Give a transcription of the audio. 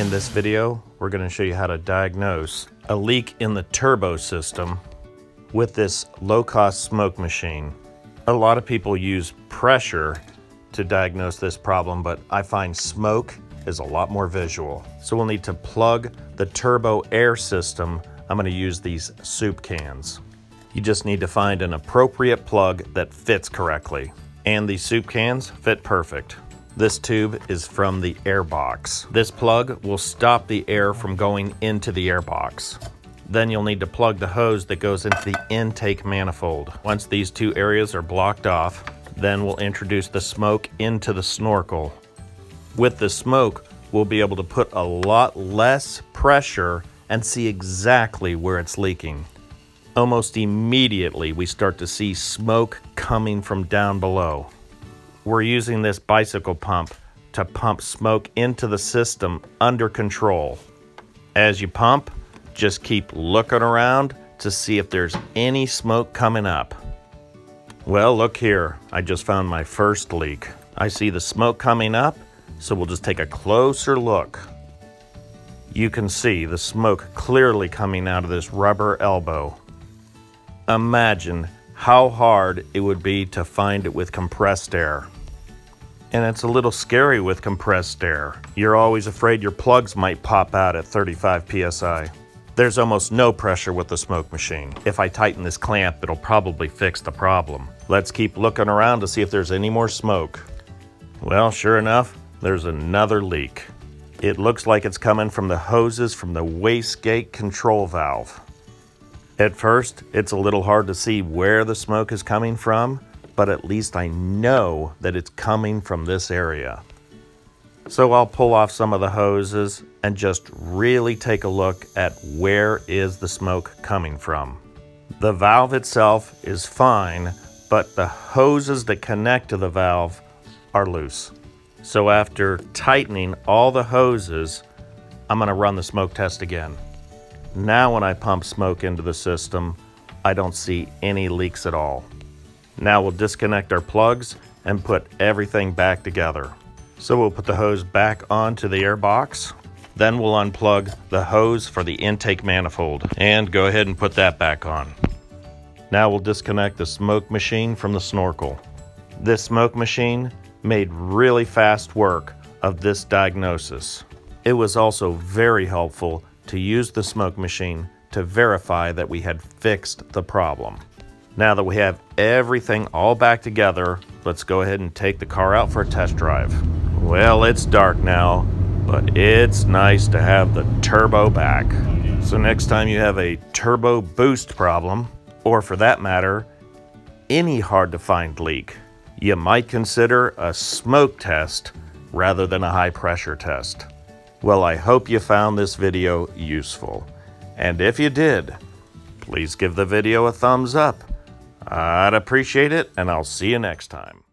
In this video, we're going to show you how to diagnose a leak in the turbo system with this low-cost smoke machine. A lot of people use pressure to diagnose this problem, but I find smoke is a lot more visual. So we'll need to plug the turbo air system. I'm going to use these soup cans. You just need to find an appropriate plug that fits correctly. And these soup cans fit perfect. This tube is from the air box. This plug will stop the air from going into the air box. Then you'll need to plug the hose that goes into the intake manifold. Once these two areas are blocked off, then we'll introduce the smoke into the snorkel. With the smoke, we'll be able to put a lot less pressure and see exactly where it's leaking. Almost immediately, we start to see smoke coming from down below. We're using this bicycle pump to pump smoke into the system under control. As you pump, just keep looking around to see if there's any smoke coming up. Well, look here. I just found my first leak. I see the smoke coming up, so we'll just take a closer look. You can see the smoke clearly coming out of this rubber elbow. Imagine how hard it would be to find it with compressed air. And it's a little scary with compressed air. You're always afraid your plugs might pop out at 35 psi. There's almost no pressure with the smoke machine. If I tighten this clamp, it'll probably fix the problem. Let's keep looking around to see if there's any more smoke. Well, sure enough, there's another leak. It looks like it's coming from the hoses from the wastegate control valve. At first, it's a little hard to see where the smoke is coming from, but at least I know that it's coming from this area. So I'll pull off some of the hoses and just really take a look at where is the smoke coming from. The valve itself is fine, but the hoses that connect to the valve are loose. So after tightening all the hoses, I'm going to run the smoke test again. Now when I pump smoke into the system, I don't see any leaks at all. Now we'll disconnect our plugs and put everything back together. So we'll put the hose back onto the air box. Then we'll unplug the hose for the intake manifold and go ahead and put that back on. Now we'll disconnect the smoke machine from the snorkel. This smoke machine made really fast work of this diagnosis. It was also very helpful to use the smoke machine to verify that we had fixed the problem. Now that we have everything all back together, let's go ahead and take the car out for a test drive. Well, it's dark now, but it's nice to have the turbo back. So next time you have a turbo boost problem, or for that matter, any hard to find leak, you might consider a smoke test rather than a high pressure test. Well, I hope you found this video useful. And if you did, please give the video a thumbs up. I'd appreciate it, and I'll see you next time.